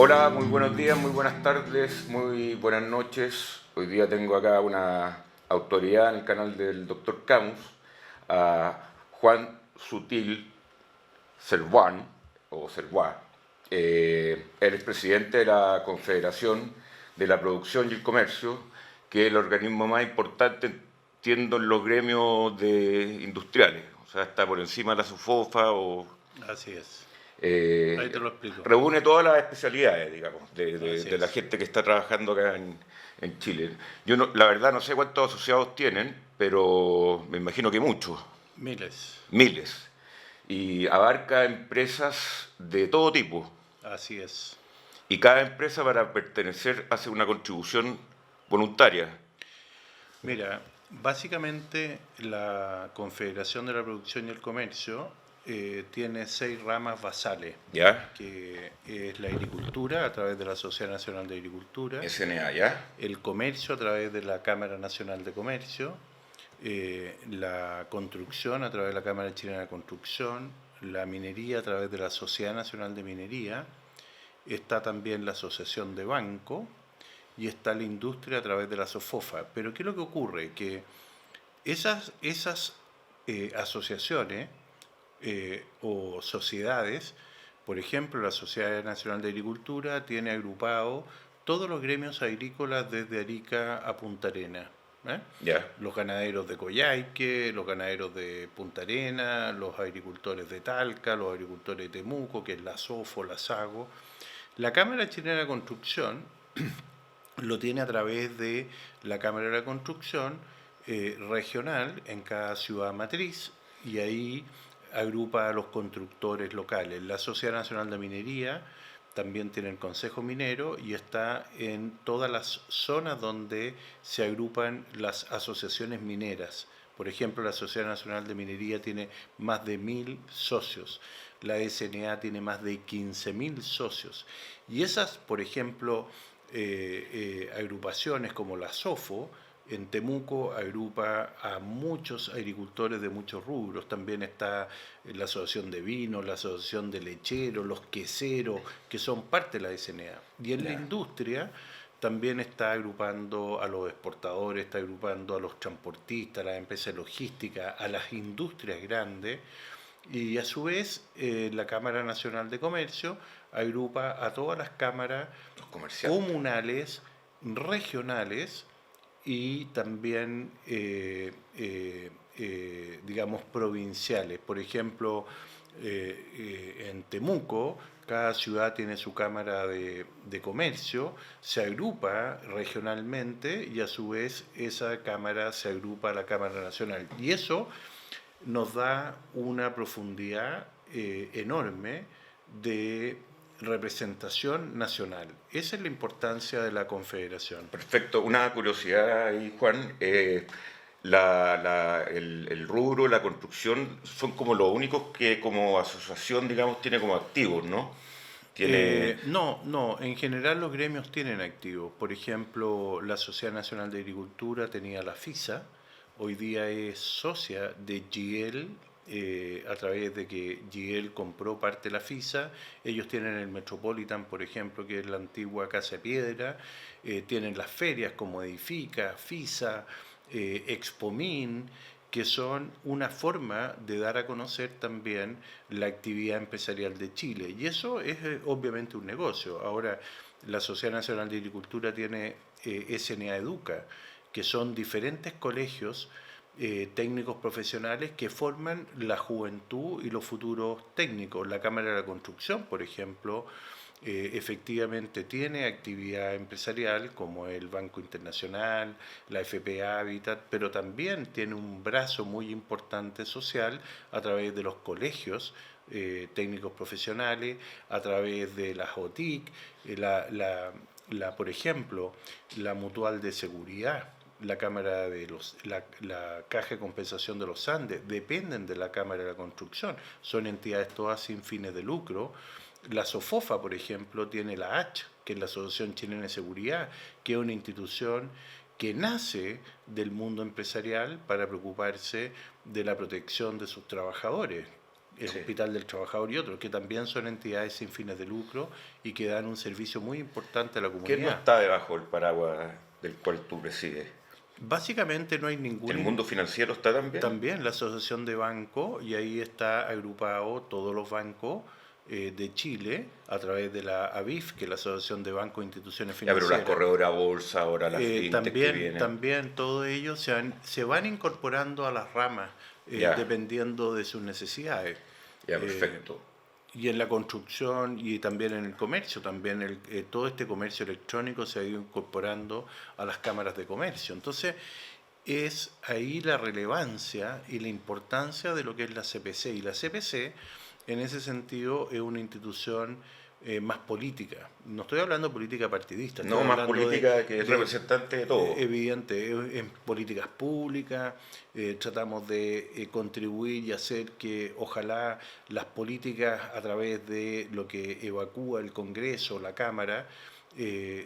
Hola, muy buenos días, muy buenas tardes, muy buenas noches. Hoy día tengo acá una autoridad en el canal del Dr. Camus, a Juan Sutil Serván, o Servá. Él es presidente de la Confederación de la Producción y el Comercio, que es el organismo más importante, entiendo, en los gremios industriales. O sea, está por encima de la SUFOFA o Así es. Ahí te eh, lo explico. reúne todas las especialidades, digamos, Así de la es. gente que está trabajando acá en Chile. Yo no, la verdad no sé cuántos asociados tienen, pero me imagino que muchos, Miles. miles. Y abarca empresas de todo tipo. Así es. Y cada empresa para pertenecer hace una contribución voluntaria. Mira, básicamente la Confederación de la Producción y el Comercio tiene 6 ramas basales, ¿Ya? que es la agricultura a través de la Sociedad Nacional de Agricultura, SNA, ¿ya? el comercio a través de la Cámara Nacional de Comercio, la construcción a través de la Cámara Chilena de Construcción, la minería a través de la Sociedad Nacional de Minería, está también la Asociación de Banco y está la industria a través de la SOFOFA. Pero ¿qué es lo que ocurre? Que esas asociaciones o sociedades, por ejemplo, la Sociedad Nacional de Agricultura tiene agrupado todos los gremios agrícolas desde Arica a Punta Arenas. ¿eh? ¿Ya? Los ganaderos de Coyhaique, los ganaderos de Punta Arenas, los agricultores de Talca, los agricultores de Temuco, que es la SOFO, la SAGO. La Cámara Chilena de Construcción lo tiene a través de la Cámara de la Construcción regional en cada ciudad matriz y ahí agrupa a los constructores locales. La Sociedad Nacional de Minería también tiene el Consejo Minero y está en todas las zonas donde se agrupan las asociaciones mineras. Por ejemplo, la Sociedad Nacional de Minería tiene más de 1.000 socios, la SNA tiene más de 15.000 socios. Y esas, por ejemplo, agrupaciones como la SOFO, en Temuco agrupa a muchos agricultores de muchos rubros. También está la Asociación de Vinos, la Asociación de Lecheros, los queseros, que son parte de la SNA. Y en la ¿Ya? industria también está agrupando a los exportadores, está agrupando a los transportistas, a las empresas logísticas, a las industrias grandes. Y a su vez, la Cámara Nacional de Comercio agrupa a todas las cámaras Los comerciantes. comunales, regionales y también, digamos, provinciales. Por ejemplo, en Temuco, cada ciudad tiene su cámara de comercio, se agrupa regionalmente y a su vez esa cámara se agrupa a la Cámara Nacional. Y eso nos da una profundidad enorme de representación nacional. Esa es la importancia de la Confederación. Perfecto. Una curiosidad ahí, Juan. El rubro, la construcción, son como los únicos que como asociación, digamos, tiene como activos, ¿no? Tiene, No, no, en general los gremios tienen activos. Por ejemplo, la Sociedad Nacional de Agricultura tenía la FISA, hoy día es socia de GL, a través de que GL compró parte de la FISA. Ellos tienen el Metropolitan, por ejemplo, que es la antigua Casa de Piedra. Tienen las ferias como Edifica, FISA, Expomin, que son una forma de dar a conocer también la actividad empresarial de Chile. Y eso es obviamente un negocio. Ahora, la Sociedad Nacional de Agricultura tiene SNA Educa, que son diferentes colegios técnicos profesionales que forman la juventud y los futuros técnicos. La Cámara de la Construcción, por ejemplo, efectivamente tiene actividad empresarial como el Banco Internacional, la FP Habitat, pero también tiene un brazo muy importante social a través de los colegios técnicos profesionales, a través de las OTIC, por ejemplo, la Mutual de Seguridad, la Cámara de la Caja de Compensación de los Andes, dependen de la Cámara de la Construcción, son entidades todas sin fines de lucro. La SOFOFA, por ejemplo, tiene la H, que es la Asociación Chilena de Seguridad, que es una institución que nace del mundo empresarial para preocuparse de la protección de sus trabajadores. el Sí. Hospital del Trabajador y otros, que también son entidades sin fines de lucro y que dan un servicio muy importante a la ¿Quién no comunidad. está debajo del paraguas del cual tú presides? Básicamente no hay ¿El ningún. mundo financiero está también? También la Asociación de Bancos, y ahí está agrupado todos los bancos de Chile a través de la ABIF, que es la Asociación de Bancos e Instituciones Ya, pero las Financieras. corredoras bolsa, ahora las fintech que También, vienen. también todos ellos se van incorporando a las ramas Ya, dependiendo de sus necesidades. ya, Eh, perfecto. y en la construcción y también en el comercio, también todo este comercio electrónico se ha ido incorporando a las cámaras de comercio. Entonces, es ahí la relevancia y la importancia de lo que es la CPC. Y la CPC, en ese sentido, es una institución más política. No estoy hablando de política partidista, estoy No más hablando política que es representante de todo. evidente, en políticas públicas, tratamos de contribuir y hacer que ojalá las políticas a través de lo que evacúa el Congreso, la Cámara,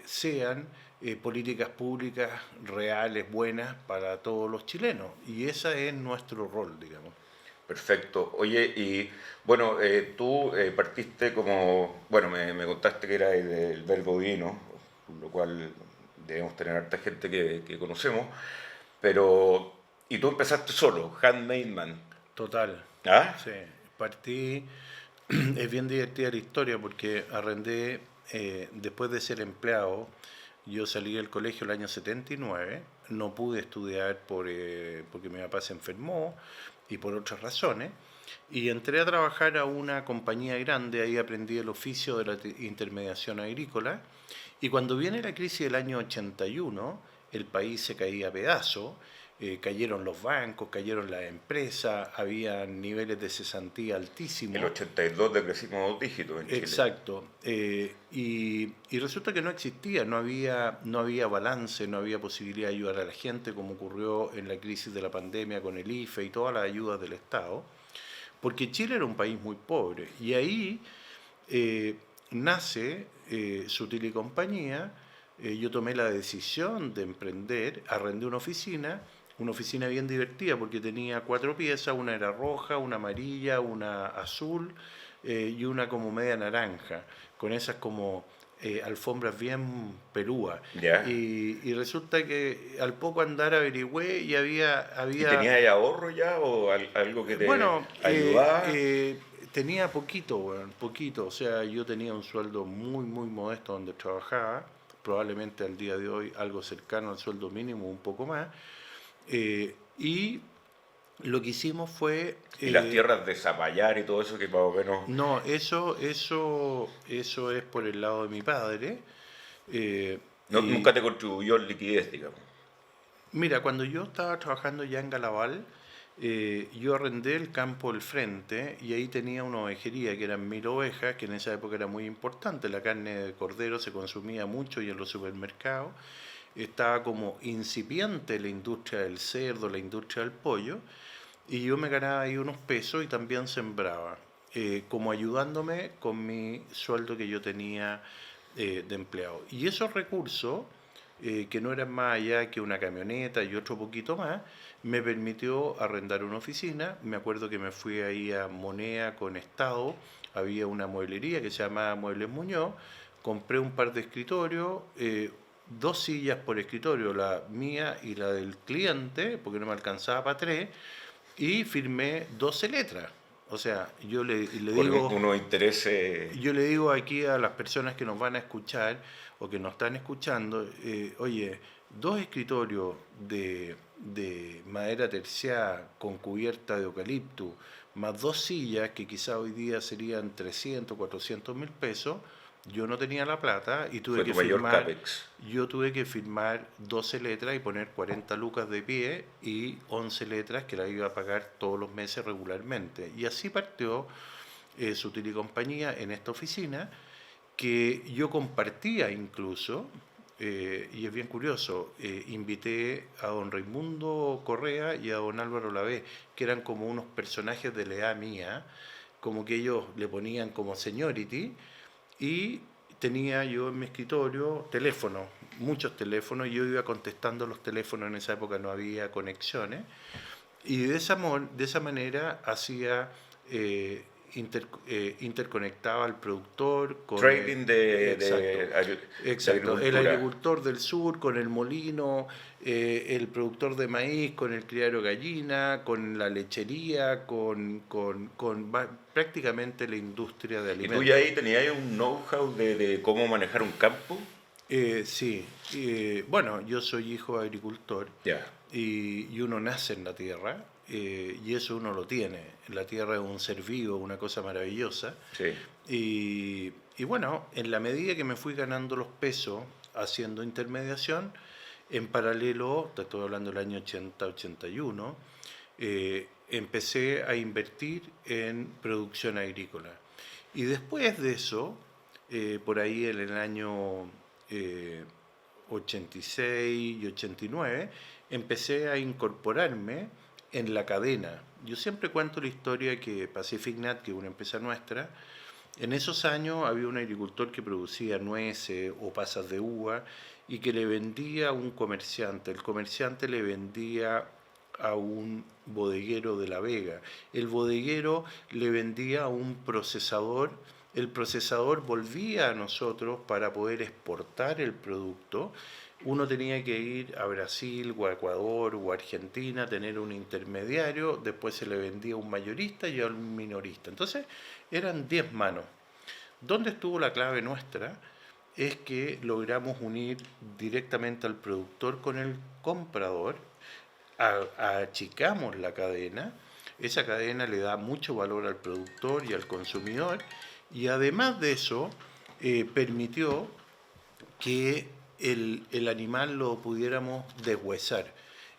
sean políticas públicas reales, buenas para todos los chilenos. Y ese es nuestro rol, digamos. Perfecto. Oye, y bueno, tú partiste como, bueno, me contaste que eras del Verbo Divino, por lo cual debemos tener harta gente que conocemos, pero, y tú empezaste solo, Handmade Man. Total. ¿Ah? Sí, partí, es bien divertida la historia porque arrendé, después de ser empleado, yo salí del colegio el año 79, no pude estudiar porque mi papá se enfermó y por otras razones, y entré a trabajar a una compañía grande, ahí aprendí el oficio de la intermediación agrícola, y cuando viene la crisis del año 81, el país se caía a pedazos, cayeron los bancos, cayeron las empresas, había niveles de cesantía El altísimos. 82 decrecimos 2 dígitos en Chile. Exacto. Y resulta que no existía, no había balance, no había posibilidad de ayudar a la gente, como ocurrió en la crisis de la pandemia con el IFE y todas las ayudas del Estado, porque Chile era un país muy pobre. Y ahí nace Sutil y Compañía. Yo tomé la decisión de emprender, arrendé una oficina bien divertida porque tenía 4 piezas, una era roja, una amarilla, una azul y una como media naranja, con esas como alfombras bien pelúas. ¿Ya? Y resulta que al poco andar averigüé y había, ¿Y había tenías ahí ahorro ya o algo que te bueno, ayudaba? tenía poquito, weón, poquito. O sea, yo tenía un sueldo muy, muy modesto donde trabajaba, probablemente al día de hoy algo cercano al sueldo mínimo, un poco más. Y lo que hicimos fue, Y las tierras de Zapallar y todo eso que más o menos... no, eso es por el lado de mi padre. eh, Nunca y te contribuyó en liquidez, digamos. Mira, cuando yo estaba trabajando ya en Galaval, yo arrendé el campo del frente y ahí tenía una ovejería que eran 1000 ovejas, que en esa época era muy importante. La carne de cordero se consumía mucho y en los supermercados estaba como incipiente la industria del cerdo, la industria del pollo, y yo me ganaba ahí unos pesos y también sembraba, como ayudándome con mi sueldo que yo tenía de empleado. Y esos recursos que no eran más allá que una camioneta y otro poquito más, me permitió arrendar una oficina. Me acuerdo que me fui ahí a Monea con Estado, había una mueblería que se llamaba Muebles Muñoz, compré un par de escritorios, 2 sillas por escritorio, la mía y la del cliente, porque no me alcanzaba para tres, y firmé 12 letras. O sea, le Con digo, unos intereses... yo le digo aquí a las personas que nos van a escuchar o que nos están escuchando, oye, 2 escritorios de madera terciada con cubierta de eucalipto, más 2 sillas que quizá hoy día serían 300, 400 mil pesos, yo no tenía la plata y Fue tu mayor capex. yo tuve que firmar 12 letras y poner 40 lucas de pie y 11 letras que las iba a pagar todos los meses regularmente. Y así partió Sutil y Compañía en esta oficina, que yo compartía incluso, y es bien curioso, invité a don Raimundo Correa y a don Álvaro Lavé, que eran como unos personajes de la edad mía, como que ellos le ponían como seniority, y tenía yo en mi escritorio teléfonos, muchos teléfonos, y yo iba contestando los teléfonos, en esa época no había conexiones, y de esa manera hacía interconectaba al productor con Trading exacto, de el agricultura. agricultor del sur con el molino, el productor de maíz con el criadero de gallina, con la lechería, prácticamente la industria de ¿Y tú ya alimentos. ahí tenías un know-how de cómo manejar un campo? Sí, bueno, yo soy hijo de agricultor Ya, y uno nace en la tierra y eso uno lo tiene. La tierra es un ser vivo, una cosa maravillosa. sí. Y bueno, en la medida que me fui ganando los pesos haciendo intermediación, en paralelo, te estoy hablando del año 80-81, empecé a invertir en producción agrícola. Y después de eso, por ahí en el año 86 y 89, empecé a incorporarme en la cadena. Yo siempre cuento la historia que Pacific Nut, que es una empresa nuestra, en esos años había un agricultor que producía nueces o pasas de uva y que le vendía a un comerciante. El comerciante le vendía a un bodeguero de La Vega. El bodeguero le vendía a un procesador. El procesador volvía a nosotros para poder exportar el producto. Uno tenía que ir a Brasil o a Ecuador o a Argentina, tener un intermediario, después se le vendía a un mayorista y a un minorista. Entonces eran 10 manos. ¿Dónde estuvo la clave nuestra? Es que logramos unir directamente al productor con el comprador, achicamos la cadena, esa cadena le da mucho valor al productor y al consumidor y además de eso permitió que el animal lo pudiéramos deshuesar.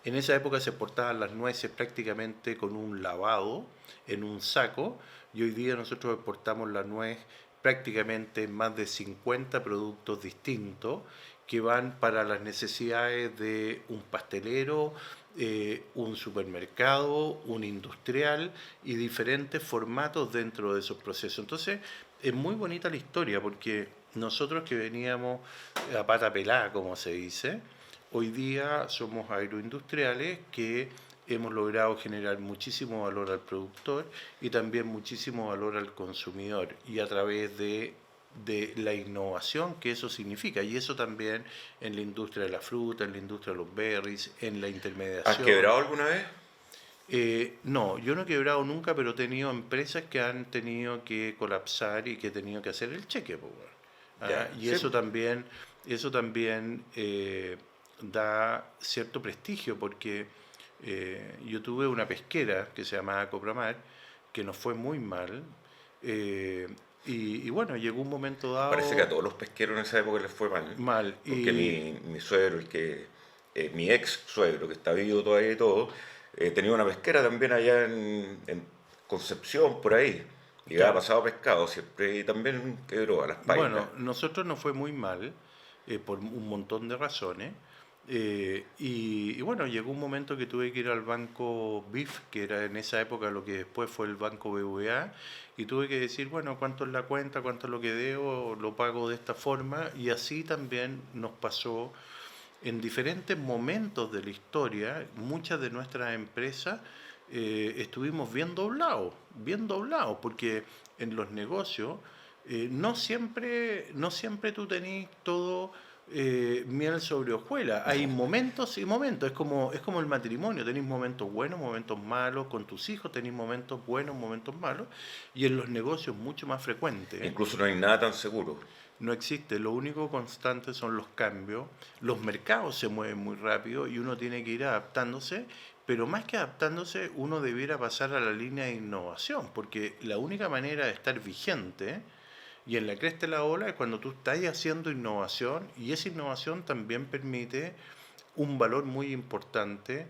En esa época se exportaban las nueces prácticamente con un lavado en un saco y hoy día nosotros exportamos la nuez prácticamente en más de 50 productos distintos que van para las necesidades de un pastelero, un supermercado, un industrial y diferentes formatos dentro de esos procesos. Entonces es muy bonita la historia porque nosotros que veníamos a pata pelada, como se dice, hoy día somos agroindustriales que hemos logrado generar muchísimo valor al productor y también muchísimo valor al consumidor y a través de la innovación que eso significa y eso también en la industria de la fruta, en la industria de los berries, en la ¿Has intermediación. quebrado alguna vez? No, yo no he quebrado nunca, pero he tenido empresas que han tenido que colapsar y que he tenido que hacer el cheque, pues, bueno. Ya, Y sí. eso también da cierto prestigio porque yo tuve una pesquera que se llamaba Copramar, que nos fue muy mal, eh, y bueno, llegó un momento Parece que a dado todos los pesqueros en esa época les fue mal, mal, porque mi suegro, mi ex suegro, que está vivo todavía y todo, tenía una pesquera también allá en Concepción, por ahí. Llegaba claro, pasado pescado siempre y también quebró a las pailas. bueno, nosotros nos fue muy mal por un montón de razones. Y bueno, llegó un momento que tuve que ir al banco BIF, que era en esa época lo que después fue el banco BVA, y tuve que decir, bueno, cuánto es la cuenta, cuánto es lo que debo, lo pago de esta forma, y así también nos pasó en diferentes momentos de la historia, muchas de nuestras empresas estuvimos bien doblados, porque en los negocios no siempre tú tenés todo miel sobre hojuelas. Hay momentos y momentos. Es como el matrimonio. Tenéis momentos buenos, momentos malos. Con tus hijos tenéis momentos buenos, momentos malos. Y en los negocios mucho más frecuente. Incluso no hay nada tan seguro. No existe, lo único constante son los cambios, los mercados se mueven muy rápido y uno tiene que ir adaptándose, pero más que adaptándose, uno debiera pasar a la línea de innovación, porque la única manera de estar vigente y en la cresta de la ola es cuando tú estás haciendo innovación y esa innovación también permite un valor muy importante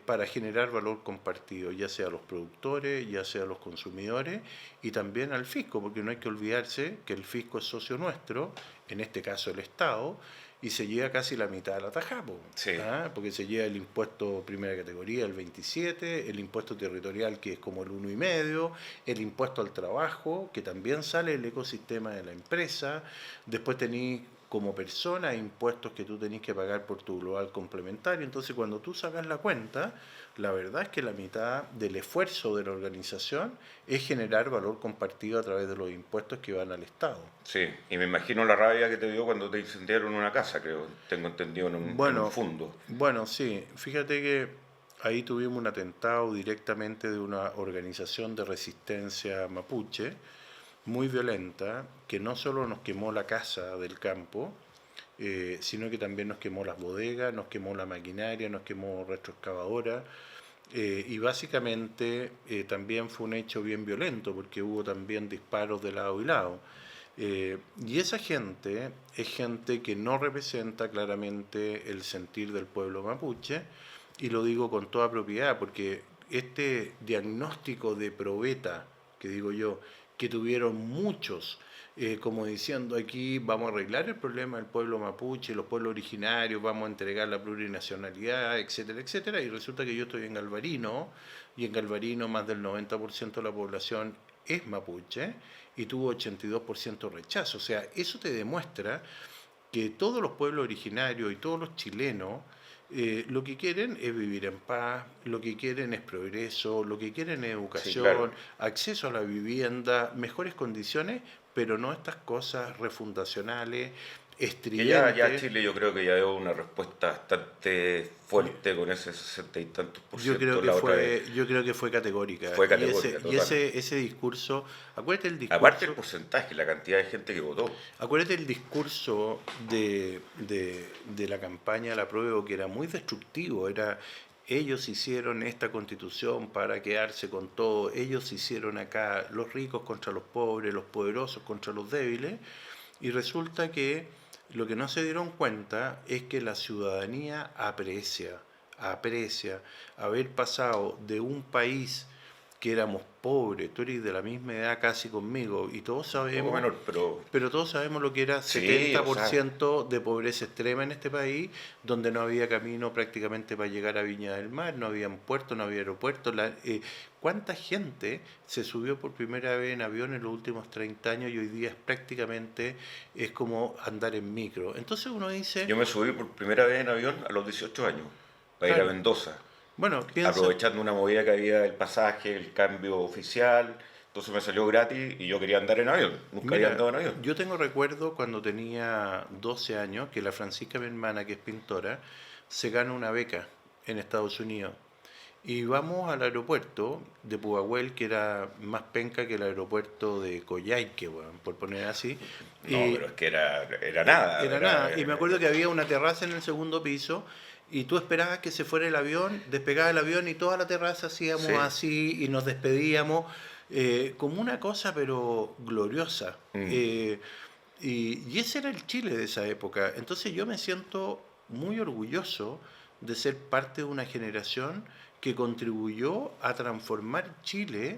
para generar valor compartido, ya sea a los productores, ya sea a los consumidores y también al fisco, porque no hay que olvidarse que el fisco es socio nuestro, en este caso el Estado, y se lleva casi la mitad de la tajada, Sí. porque se lleva el impuesto primera categoría, el 27, el impuesto territorial, que es como el 1,5, el impuesto al trabajo, que también sale del ecosistema de la empresa, después tenéis como persona impuestos que tú tenés que pagar por tu global complementario. Entonces, cuando tú sacas la cuenta, la verdad es que la mitad del esfuerzo de la organización es generar valor compartido a través de los impuestos que van al Estado. Sí, y me imagino la rabia que te dio cuando te incendiaron una casa, creo, tengo entendido, en un Bueno, fondo. bueno, sí, fíjate que ahí tuvimos un atentado directamente de una organización de resistencia mapuche, muy violenta, que no solo nos quemó la casa del campo, sino que también nos quemó las bodegas, nos quemó la maquinaria, nos quemó retroexcavadora, y básicamente también fue un hecho bien violento, porque hubo también disparos de lado y lado. Y esa gente es gente que no representa claramente el sentir del pueblo mapuche, y lo digo con toda propiedad, porque este diagnóstico de probeta, que digo yo, que tuvieron muchos, como diciendo aquí vamos a arreglar el problema del pueblo mapuche, los pueblos originarios, vamos a entregar la plurinacionalidad, etcétera, etcétera, y resulta que yo estoy en Galvarino, y en Galvarino más del 90% de la población es mapuche, y tuvo 82% rechazo. O sea, eso te demuestra que todos los pueblos originarios y todos los chilenos lo que quieren es vivir en paz, lo que quieren es progreso, lo que quieren es Sí, educación, claro. acceso a la vivienda, mejores condiciones, pero no estas cosas refundacionales, Que ya estridentes. Chile yo creo que ya dio una respuesta bastante fuerte con ese 60 y tantos por ciento la otra vez. Yo creo que fue categórica. Fue Y ese, categórica, total. ese discurso, acuérdate el Aparte el discurso. porcentaje, la cantidad de gente que votó. Acuérdate el discurso de la campaña del apruebo, que era muy destructivo, era ellos hicieron esta constitución para quedarse con todo, ellos hicieron acá los ricos contra los pobres, los poderosos contra los débiles, y resulta que lo que no se dieron cuenta es que la ciudadanía aprecia haber pasado de un país que éramos pobres, tú eres de la misma edad casi conmigo, y todos Un poco sabemos, menor, pero pero todos sabemos lo que era sí, o sea, 70% de pobreza extrema en este país, donde no había camino prácticamente para llegar a Viña del Mar, no había puerto, no había aeropuerto. ¿Cuánta gente se subió por primera vez en avión en los últimos 30 años y hoy día es como andar en micro? Entonces uno dice, yo me subí por primera vez en avión a los 18 años para ir a claro, Mendoza, bueno, piensa, aprovechando una movida que había del pasaje, el cambio oficial, entonces me salió gratis y yo quería andar en avión, nunca había mira, andado en avión. yo tengo recuerdo cuando tenía 12 años que la Francisca, mi hermana, que es pintora, se gana una beca en Estados Unidos. Y vamos al aeropuerto de Pudahuel, que era más penca que el aeropuerto de Coyhaique, weón, por poner así. No, Y pero es que era nada, era era, nada. Y me acuerdo que había una terraza en el segundo piso y tú esperabas que se fuera el avión, despegaba el avión y toda la terraza hacíamos sí. así y nos despedíamos como una cosa pero gloriosa. Mm. Y ese era el Chile de esa época. Entonces yo me siento muy orgulloso de ser parte de una generación que contribuyó a transformar Chile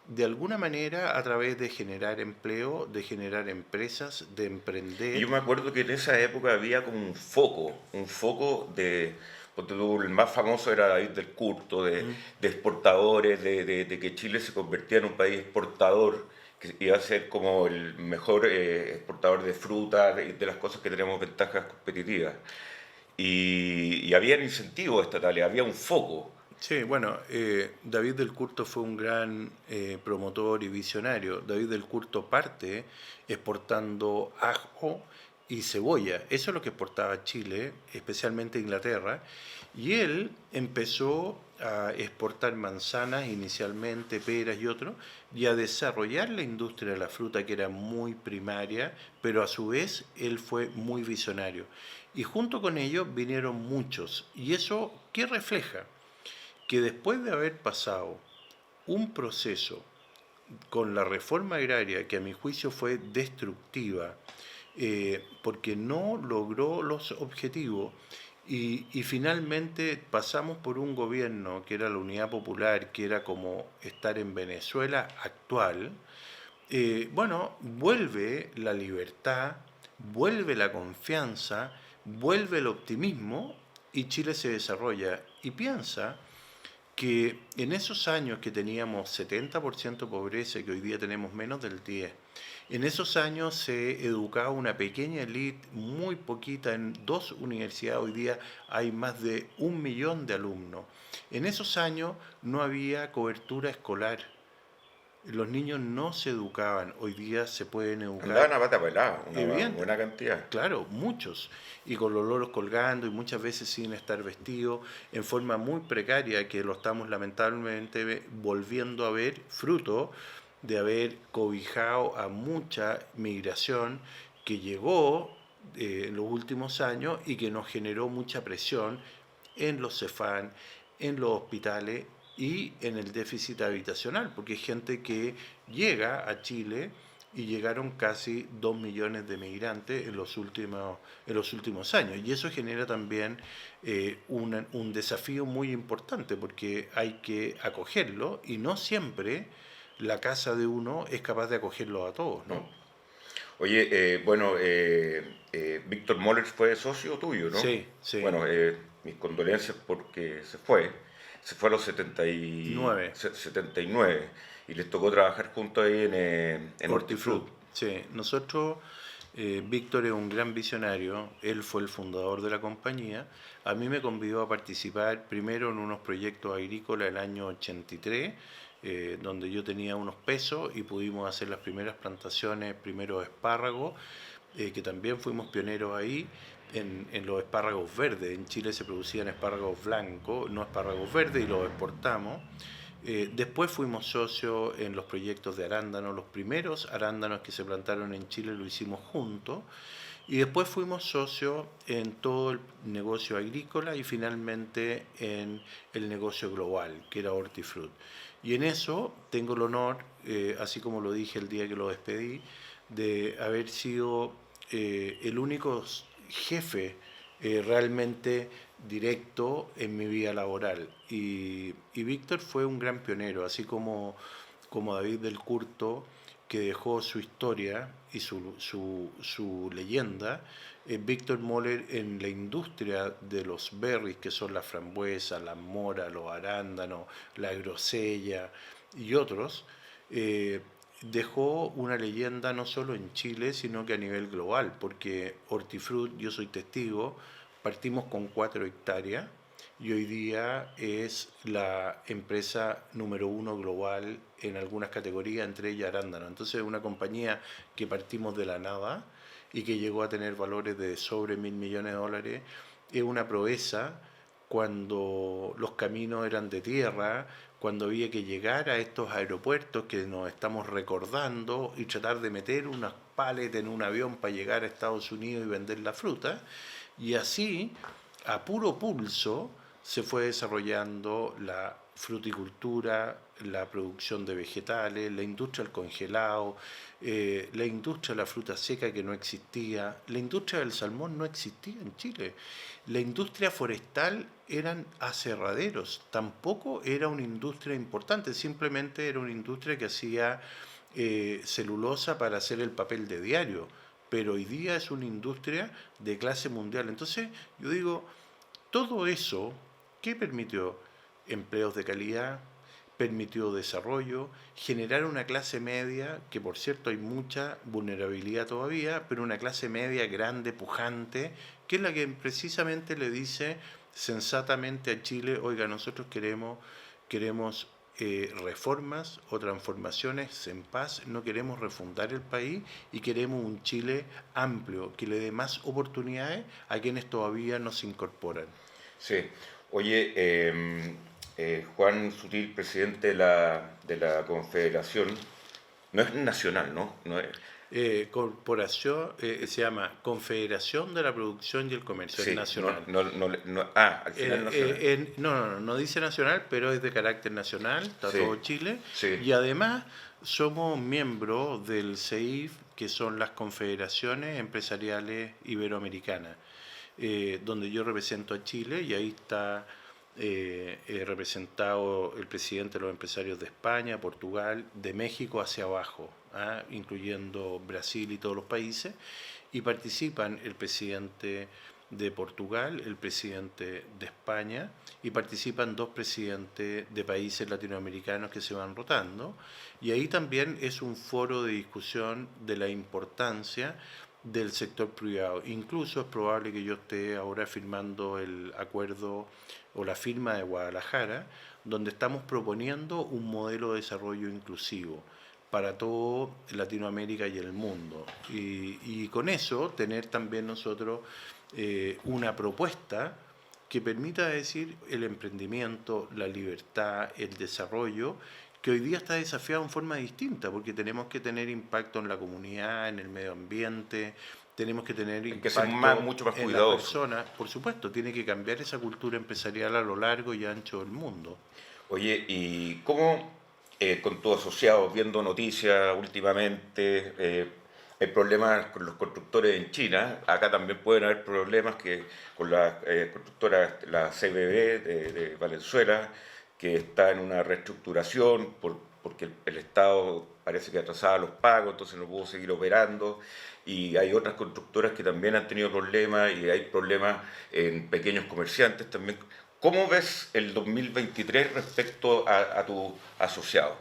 de alguna manera a través de generar empleo, de generar empresas, de Y yo emprender. me acuerdo que en esa época había como un foco de, ponte tú, el más famoso era David del Curto, ¿Mm? de exportadores, de que Chile se convertía en un país exportador, que iba a ser como el mejor exportador de fruta, de las cosas que tenemos ventajas competitivas. Y había incentivos estatales, había un foco. Sí, bueno, David del Curto fue un gran promotor y visionario. David del Curto parte exportando ajo y cebolla. Eso es lo que exportaba Chile, especialmente Inglaterra. Y él empezó a exportar manzanas inicialmente, peras y otros, y a desarrollar la industria de la fruta que era muy primaria, pero a su vez él fue muy visionario. Y junto con ellos vinieron muchos. ¿Y eso qué refleja? Que después de haber pasado un proceso con la reforma agraria, que a mi juicio fue destructiva, porque no logró los objetivos, y finalmente pasamos por un gobierno que era la Unidad Popular, que era como estar en Venezuela actual, bueno, vuelve la libertad, vuelve la confianza, vuelve el optimismo y Chile se desarrolla. Y piensa que en esos años que teníamos 70% de pobreza y que hoy día tenemos menos del 10%, en esos años se educaba una pequeña élite, muy poquita, en 2 universidades. Hoy día hay más de 1 millón de alumnos. En esos años no había cobertura escolar. Los niños no se educaban. Hoy día se pueden Andaban educar, a pata pelada, una evidente, buena cantidad. claro, muchos, y con los loros colgando y muchas veces sin estar vestidos, en forma muy precaria, que lo estamos lamentablemente volviendo a ver, fruto de haber cobijado a mucha migración que llegó en los últimos años y que nos generó mucha presión en los CEFAN, en los hospitales y en el déficit habitacional, porque hay gente que llega a Chile y llegaron casi 2 millones de migrantes en los últimos años. Y eso genera también un desafío muy importante porque hay que acogerlo y no siempre la casa de uno es capaz de acogerlo a todos, ¿no? ¿No? Oye, Víctor Moller fue socio tuyo, ¿no? Sí, sí. Bueno, mis condolencias porque se fue a los 9. 79 y les tocó trabajar juntos ahí en Hortifruti. Hortifruti. Sí, nosotros, Víctor es un gran visionario, él fue el fundador de la compañía. A mí me convidó a participar primero en unos proyectos agrícolas el año 83, donde yo tenía unos pesos y pudimos hacer las primeras plantaciones, primero espárragos, que también fuimos pioneros ahí. En los espárragos verdes, en Chile se producían espárragos blancos, no espárragos verdes, y los exportamos. Después fuimos socios en los proyectos de arándanos, los primeros arándanos que se plantaron en Chile lo hicimos juntos, y después fuimos socios en todo el negocio agrícola y finalmente en el negocio global, que era Hortifruti. Y en eso tengo el honor, así como lo dije el día que lo despedí, de haber sido el único jefe realmente directo en mi vida laboral. Y Víctor fue un gran pionero, así como David del Curto, que dejó su historia y su leyenda. Víctor Moller en la industria de los berries, que son las frambuesas, las moras, los arándanos, la grosella y otros, dejó una leyenda no solo en Chile, sino que a nivel global, porque Hortifruti, yo soy testigo, partimos con 4 hectáreas y hoy día es la empresa número 1 global en algunas categorías, entre ellas arándano. Entonces es una compañía que partimos de la nada y que llegó a tener valores de sobre 1.000 millones de dólares. Es una proeza cuando los caminos eran de tierra, cuando había que llegar a estos aeropuertos que nos estamos recordando y tratar de meter unas paletas en un avión para llegar a Estados Unidos y vender la fruta. Y así, a puro pulso, se fue desarrollando la fruticultura, la producción de vegetales, la industria del congelado, la industria de la fruta seca que no existía, la industria del salmón no existía en Chile, la industria forestal eran aserraderos, tampoco era una industria importante, simplemente era una industria que hacía celulosa para hacer el papel de diario, pero hoy día es una industria de clase mundial. Entonces, yo digo, todo eso, ¿qué permitió? Empleos de calidad, permitió desarrollo, generar una clase media, que por cierto hay mucha vulnerabilidad todavía, pero una clase media grande, pujante, que es la que precisamente le dice sensatamente a Chile, oiga, nosotros queremos reformas o transformaciones en paz, no queremos refundar el país y queremos un Chile amplio, que le dé más oportunidades a quienes todavía no se incorporan. Sí. Oye, Juan Sutil, presidente de la Confederación, no es nacional, ¿no? No es, Corporación, se llama Confederación de la Producción y el Comercio, es sí, nacional. al final nacional. No dice nacional, pero es de carácter nacional, está Sí, todo Chile. sí, Y además somos miembros del CEIF, que son las confederaciones empresariales iberoamericanas, donde yo represento a Chile y ahí está representado el presidente de los empresarios de España, Portugal, de México hacia abajo, incluyendo Brasil y todos los países, y participan el presidente de Portugal, el presidente de España, y participan 2 presidentes de países latinoamericanos que se van rotando. Y ahí también es un foro de discusión de la importancia del sector privado. Incluso es probable que yo esté ahora firmando el acuerdo o la firma de Guadalajara, donde estamos proponiendo un modelo de desarrollo inclusivo para todo Latinoamérica y el mundo. Y con eso tener también nosotros una propuesta que permita decir el emprendimiento, la libertad, el desarrollo, que hoy día está desafiado en forma distinta, porque tenemos que tener impacto en la comunidad, en el medio ambiente, tenemos que tener impacto mucho más en las cuidadosos. personas. Por supuesto, tiene que cambiar esa cultura empresarial a lo largo y ancho del mundo. Oye, ¿y cómo con tus asociados, viendo noticias últimamente, hay problemas con los constructores en China? Acá también pueden haber problemas con la constructora, la CBB de Valenzuela, que está en una reestructuración porque el Estado parece que atrasaba los pagos, entonces no pudo seguir operando. Y hay otras constructoras que también han tenido problemas y hay problemas en pequeños comerciantes también. ¿Cómo ves el 2023 respecto a tu asociado?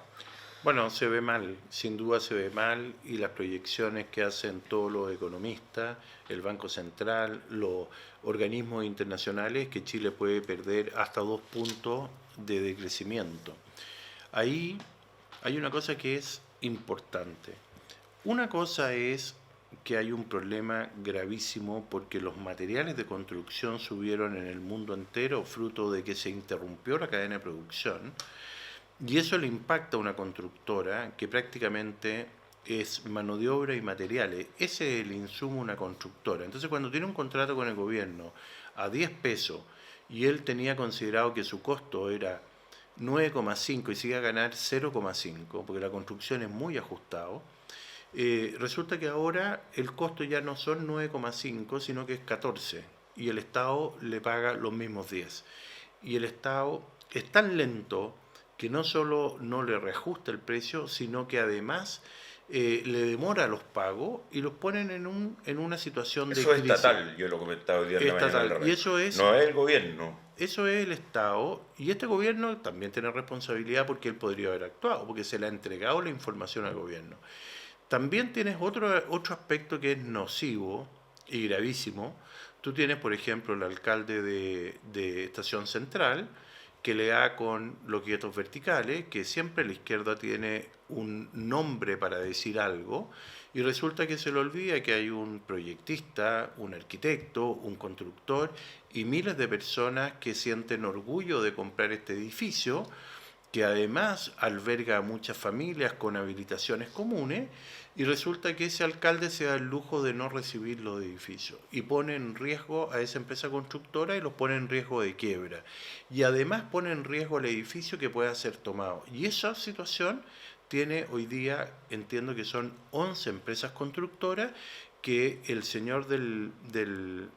Bueno, se ve mal, sin duda se ve mal, y las proyecciones que hacen todos los economistas, el Banco Central, los organismos internacionales, que Chile puede perder hasta 2 puntos de decrecimiento. Ahí hay una cosa que es importante. Una cosa es que hay un problema gravísimo porque los materiales de construcción subieron en el mundo entero, fruto de que se interrumpió la cadena de producción. Y eso le impacta a una constructora que prácticamente es mano de obra y materiales. Ese es el insumo de una constructora. Entonces, cuando tiene un contrato con el gobierno a 10 pesos y él tenía considerado que su costo era 9,5 y sigue a ganar 0,5, porque la construcción es muy ajustado, resulta que ahora el costo ya no son 9,5, sino que es 14, y el Estado le paga los mismos 10. Y el Estado es tan lento que no solo no le reajusta el precio, sino que además le demora los pagos y los ponen en una situación de Eso es crisis. estatal, yo lo comentaba hoy día en la mañana en la Estatal. radio. Y eso es, No es el gobierno. eso es el Estado, y este gobierno también tiene responsabilidad porque él podría haber actuado, porque se le ha entregado la información al gobierno. También tienes otro aspecto que es nocivo y gravísimo. Tú tienes, por ejemplo, el alcalde de Estación Central, que le da con los guetos verticales, que siempre la izquierda tiene un nombre para decir algo, y resulta que se le olvida que hay un proyectista, un arquitecto, un constructor y miles de personas que sienten orgullo de comprar este edificio, que además alberga a muchas familias con habilitaciones comunes, y resulta que ese alcalde se da el lujo de no recibir los edificios y pone en riesgo a esa empresa constructora y los pone en riesgo de quiebra. Y además pone en riesgo el edificio que pueda ser tomado. Y esa situación tiene hoy día, entiendo que son 11 empresas constructoras, que el señor de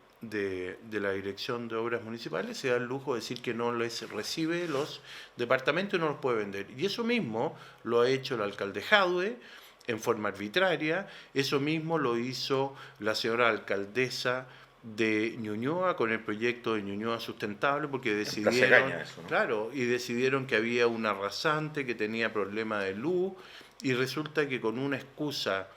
la Dirección de Obras Municipales se da el lujo de decir que no les recibe los departamentos y no los puede vender. Y eso mismo lo ha hecho el alcalde Jadwe en forma arbitraria, eso mismo lo hizo la señora alcaldesa de Ñuñoa con el proyecto de Ñuñoa Sustentable, porque decidieron, Eso, ¿no? claro, y decidieron que había un arrasante que tenía problemas de luz, y resulta que con una excusa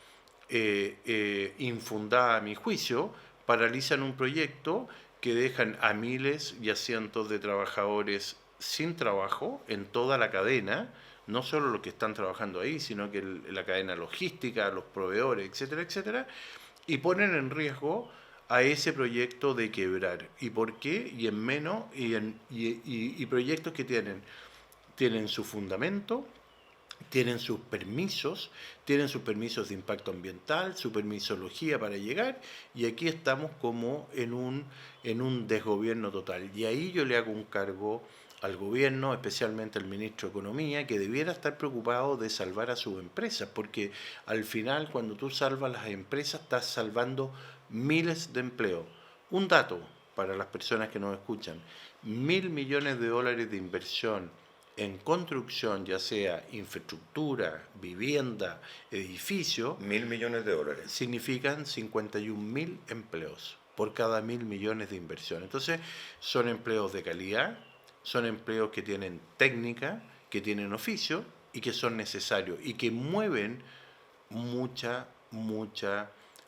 infundada a mi juicio, paralizan un proyecto que dejan a miles y a cientos de trabajadores sin trabajo en toda la cadena, no solo los que están trabajando ahí, sino que la cadena logística, los proveedores, etcétera, etcétera, y ponen en riesgo a ese proyecto de quebrar. ¿Y por qué? Y en menos, y proyectos que tienen su fundamento, tienen sus permisos de impacto ambiental, su permisología para llegar, y aquí estamos como en un desgobierno total. Y ahí yo le hago un cargo al gobierno, especialmente al ministro de Economía, que debiera estar preocupado de salvar a sus empresas, porque al final cuando tú salvas las empresas estás salvando miles de empleos. Un dato para las personas que nos escuchan: 1.000 millones de dólares de inversión en construcción, ya sea infraestructura, vivienda, edificio, 1.000 millones de dólares. significan 51.000 empleos. por cada 1.000 millones de inversión. Entonces, son empleos de calidad, son empleos que tienen técnica, que tienen oficio y que son necesarios y que mueven mucha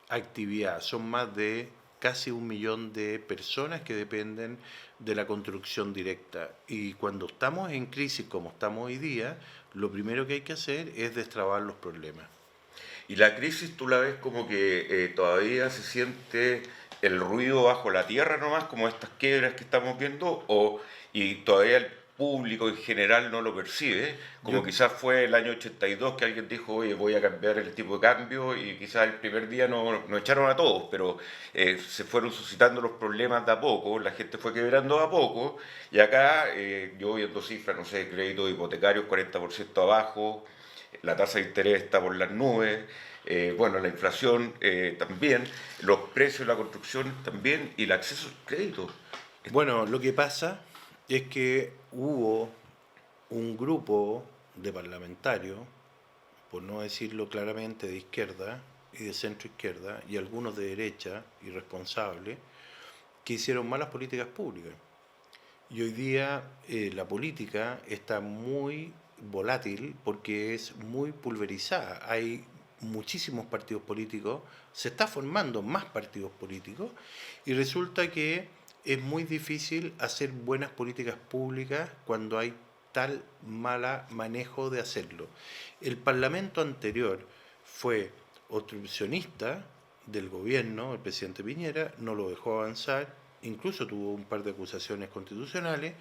actividad. Son más de casi 1 millón de personas que dependen de la construcción directa. Y cuando estamos en crisis como estamos hoy día, lo primero que hay que hacer es destrabar los problemas. Y la crisis tú la ves como que todavía se siente el ruido bajo la tierra nomás, como estas quiebras que estamos viendo, y todavía el público en general no lo percibe, como Yo, quizás fue el año 82 que alguien dijo, oye, voy a cambiar el tipo de cambio, y quizás el primer día no echaron a todos, pero se fueron suscitando los problemas de a poco, la gente fue quebrando de a poco, y acá yo viendo cifras, no sé, créditos hipotecarios 40% abajo, la tasa de interés está por las nubes, bueno, la inflación también, los precios de la construcción también y el acceso al crédito. bueno, lo que pasa es que hubo un grupo de parlamentarios, por no decirlo claramente, de izquierda y de centro izquierda, y algunos de derecha, irresponsables, que hicieron malas políticas públicas. Y hoy día la política está muy volátil porque es muy pulverizada. Hay muchísimos partidos políticos, se está formando más partidos políticos y resulta que es muy difícil hacer buenas políticas públicas cuando hay tal mala manejo de hacerlo. El Parlamento anterior fue obstruccionista del gobierno, el presidente Piñera, no lo dejó avanzar, incluso tuvo un par de acusaciones constitucionales,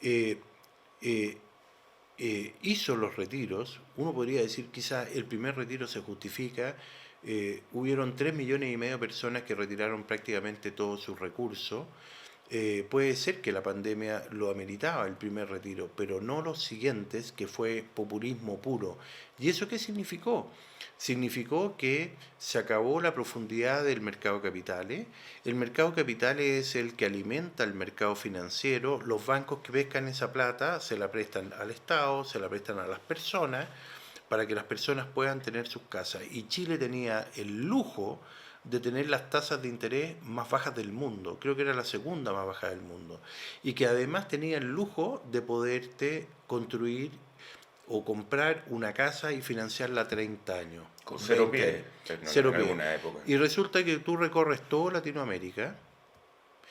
eh, eh, hizo los retiros, uno podría decir quizás el primer retiro se justifica, hubieron 3,5 millones de personas que retiraron prácticamente todos sus recursos, puede ser que la pandemia lo ameritaba el primer retiro, pero no los siguientes, que fue populismo puro. ¿Y eso qué significó? Significó que se acabó la profundidad del mercado de capitales. El mercado de capitales es el que alimenta el mercado financiero. Los bancos que pescan esa plata se la prestan al Estado, se la prestan a las personas para que las personas puedan tener sus casas. Y Chile tenía el lujo de tener las tasas de interés más bajas del mundo, creo que era la segunda más baja del mundo, y que además tenía el lujo de poderte construir o comprar una casa y financiarla a 30 años, Con cero 20 pies años, en cero pie. alguna época. Y resulta que tú recorres toda Latinoamérica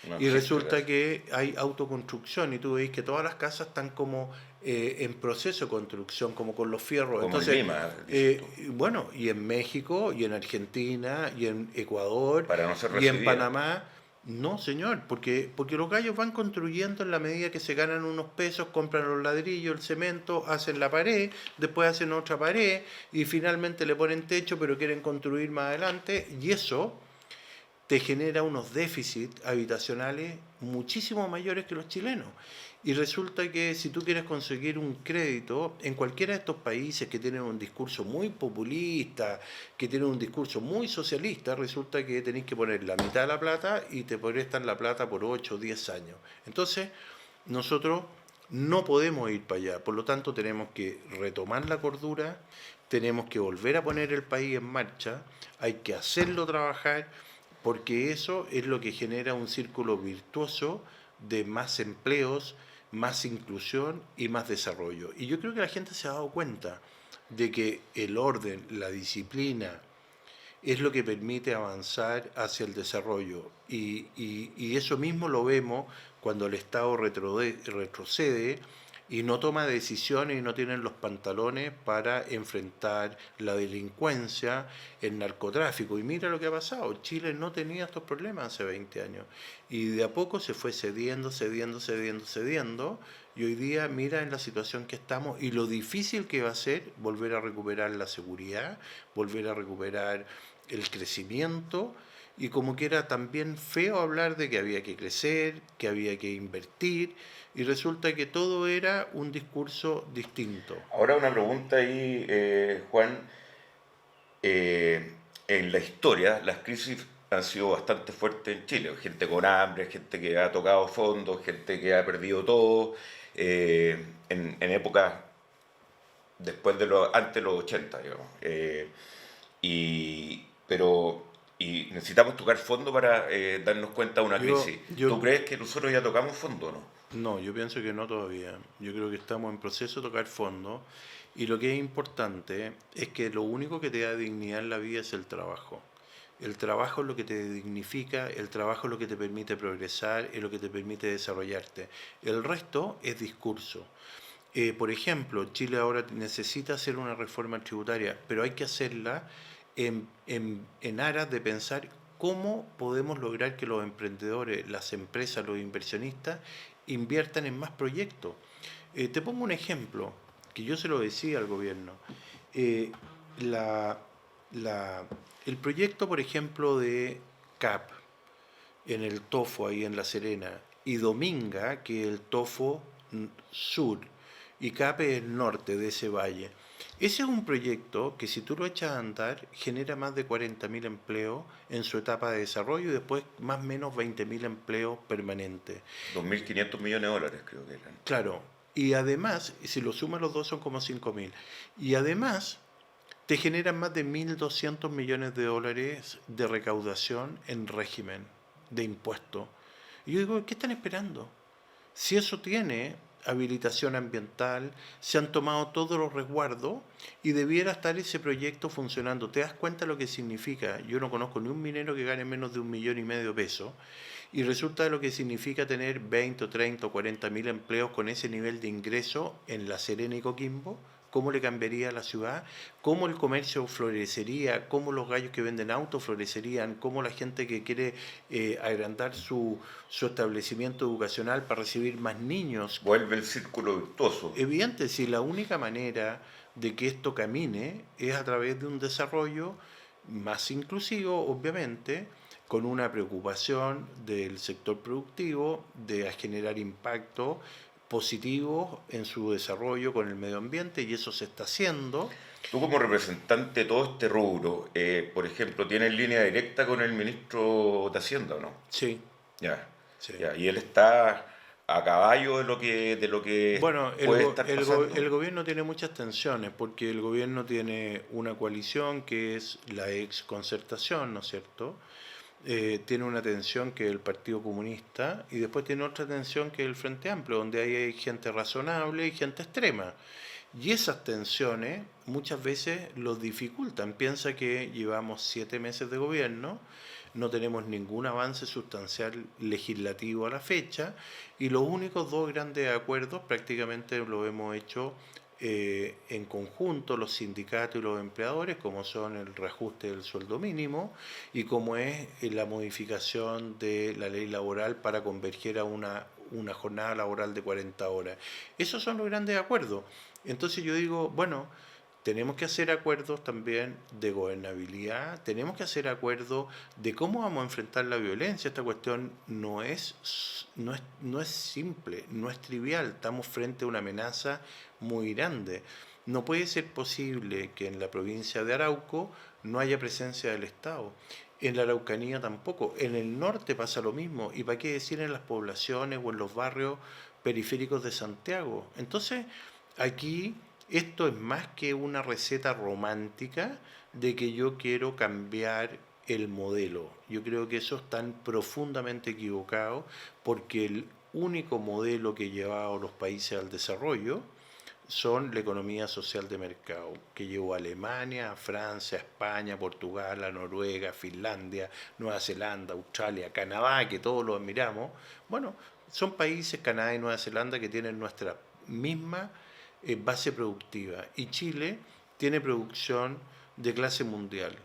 No y existe resulta casi. que hay autoconstrucción y tú veis que todas las casas están como en proceso de construcción, como con los fierros. Como en Entonces, Lima, dices tú, bueno, y en México, y en Argentina, y en Ecuador, para no ser y en recibida. Panamá, no, señor, porque los gallos van construyendo en la medida que se ganan unos pesos, compran los ladrillos, el cemento, hacen la pared, después hacen otra pared, y finalmente le ponen techo, pero quieren construir más adelante, y eso te genera unos déficits habitacionales muchísimo mayores que los chilenos. Y resulta que si tú quieres conseguir un crédito en cualquiera de estos países que tienen un discurso muy populista, que tienen un discurso muy socialista, resulta que tenéis que poner la mitad de la plata y te prestan la plata por 8 o 10 años. Entonces, nosotros no podemos ir para allá, por lo tanto tenemos que retomar la cordura, tenemos que volver a poner el país en marcha, hay que hacerlo trabajar, porque eso es lo que genera un círculo virtuoso de más empleos, más inclusión y más desarrollo. Y yo creo que la gente se ha dado cuenta de que el orden, la disciplina, es lo que permite avanzar hacia el desarrollo. Y eso mismo lo vemos cuando el Estado retrocede y no toma decisiones y no tiene los pantalones para enfrentar la delincuencia, el narcotráfico. Y mira lo que ha pasado, Chile no tenía estos problemas hace 20 años. Y de a poco se fue cediendo. Y hoy día mira en la situación que estamos y lo difícil que va a ser volver a recuperar la seguridad, volver a recuperar el crecimiento, y como que era también feo hablar de que había que crecer, que había que invertir, y resulta que todo era un discurso distinto. Ahora una pregunta ahí, Juan. En la historia, las crisis han sido bastante fuertes en Chile. Gente con hambre, gente que ha tocado fondo, gente que ha perdido todo. En épocas después de antes de los 80, digamos. Pero y necesitamos tocar fondo para darnos cuenta de una crisis. Yo, ¿Tú crees que nosotros ya tocamos fondo o no? no, yo pienso que no todavía. Yo creo que estamos en proceso de tocar fondo y lo que es importante es que lo único que te da dignidad en la vida es el trabajo. El trabajo es lo que te dignifica, el trabajo es lo que te permite progresar, es lo que te permite desarrollarte. El resto es discurso. Por ejemplo, Chile ahora necesita hacer una reforma tributaria, pero hay que hacerla en aras de pensar cómo podemos lograr que los emprendedores, las empresas, los inversionistas inviertan en más proyectos. Te pongo un ejemplo, que yo se lo decía al gobierno. Eh, la, la- el proyecto, por ejemplo, de CAP en el Tofo, ahí en La Serena, y Dominga, que es el Tofo sur, y Cape es el norte de ese valle. Ese es un proyecto que si tú lo echas a andar genera más de 40.000 empleos en su etapa de desarrollo y después más o menos 20.000 empleos permanentes. 2.500 millones de dólares creo que eran. Claro, y además, si lo sumas los dos son como 5.000. Y además te generan más de 1.200 millones de dólares de recaudación en régimen de impuestos. Y yo digo, ¿qué están esperando? Si eso tiene habilitación ambiental, se han tomado todos los resguardos y debiera estar ese proyecto funcionando. ¿Te das cuenta lo que significa? Yo no conozco ni un minero que gane menos de 1,5 millones de pesos y resulta de lo que significa tener 20 o 30 o 40.000 empleos con ese nivel de ingreso en La Serena y Coquimbo. ¿Cómo le cambiaría la ciudad? ¿Cómo el comercio florecería? ¿Cómo los gallos que venden autos florecerían? ¿Cómo la gente que quiere agrandar su establecimiento educacional para recibir más niños? Vuelve el círculo virtuoso. Evidente, si la única manera de que esto camine es a través de un desarrollo más inclusivo, obviamente, con una preocupación del sector productivo de generar impacto positivo en su desarrollo con el medio ambiente y eso se está haciendo. Tú como representante de todo este rubro, por ejemplo, ¿tienes línea directa con el ministro de Hacienda o no? Sí, Ya, sí. ya. Y él está a caballo de lo que Bueno, puede estar pasando. el gobierno tiene muchas tensiones porque el gobierno tiene una coalición que es la ex concertación, ¿no es cierto? Tiene una tensión que es el Partido Comunista y después tiene otra tensión que es el Frente Amplio, donde hay gente razonable y gente extrema. Y esas tensiones muchas veces los dificultan. Piensa que llevamos 7 meses de gobierno, no tenemos ningún avance sustancial legislativo a la fecha y los únicos dos grandes acuerdos prácticamente lo hemos hecho en conjunto los sindicatos y los empleadores, como son el reajuste del sueldo mínimo y como es la modificación de la ley laboral para converger a una jornada laboral de 40 horas. Esos son los grandes acuerdos. Entonces yo digo, bueno, tenemos que hacer acuerdos también de gobernabilidad, tenemos que hacer acuerdos de cómo vamos a enfrentar la violencia. Esta cuestión no es simple, no es trivial, estamos frente a una amenaza muy grande. No puede ser posible que en la provincia de Arauco no haya presencia del Estado. En la Araucanía tampoco. En el norte pasa lo mismo. ¿Y para qué decir en las poblaciones o en los barrios periféricos de Santiago? Entonces, aquí esto es más que una receta romántica de que yo quiero cambiar el modelo. Yo creo que eso es tan profundamente equivocado porque el único modelo que ha llevado a los países al desarrollo son la economía social de mercado, que llevó a Alemania, a Francia, a España, a Portugal, a Noruega, a Finlandia, Nueva Zelanda, Australia, Canadá, que todos lo admiramos. Bueno, son países, Canadá y Nueva Zelanda, que tienen nuestra misma base productiva. Y Chile tiene producción de clase mundial.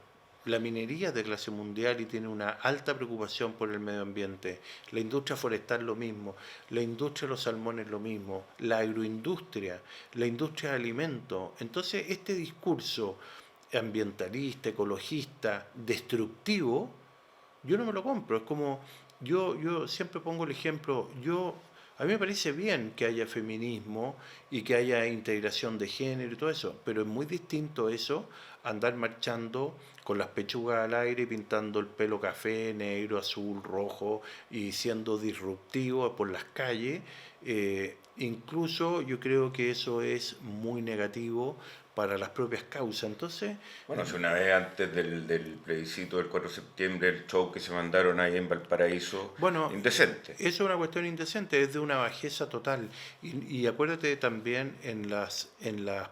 La minería es de clase mundial y tiene una alta preocupación por el medio ambiente. La industria forestal lo mismo, la industria de los salmones lo mismo, la agroindustria, la industria de alimentos. Entonces, este discurso ambientalista, ecologista, destructivo, yo no me lo compro. Es como, yo siempre pongo el ejemplo, a mí me parece bien que haya feminismo y que haya integración de género y todo eso, pero es muy distinto eso andar marchando con las pechugas al aire, pintando el pelo café, negro, azul, rojo y siendo disruptivo por las calles. Incluso yo creo que eso es muy negativo para las propias causas. Entonces, Bueno, si una vez antes del plebiscito del 4 de septiembre, el show que se mandaron ahí en Valparaíso, bueno, indecente. eso es una cuestión indecente, es de una bajeza total. Y acuérdate también en las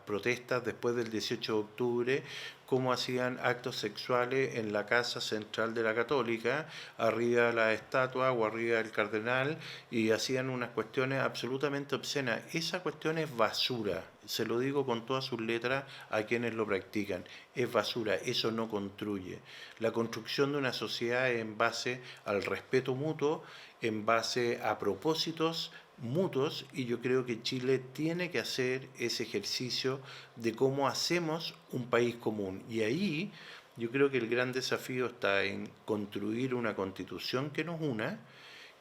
protestas después del 18 de octubre, cómo hacían actos sexuales en la casa central de la Católica, arriba de la estatua o arriba del cardenal, y hacían unas cuestiones absolutamente obscenas. Esa cuestión es basura, se lo digo con todas sus letras a quienes lo practican. Es basura, eso no construye. La construcción de una sociedad es en base al respeto mutuo, en base a propósitos mutuos, y yo creo que Chile tiene que hacer ese ejercicio de cómo hacemos un país común. Y ahí yo creo que el gran desafío está en construir una constitución que nos una,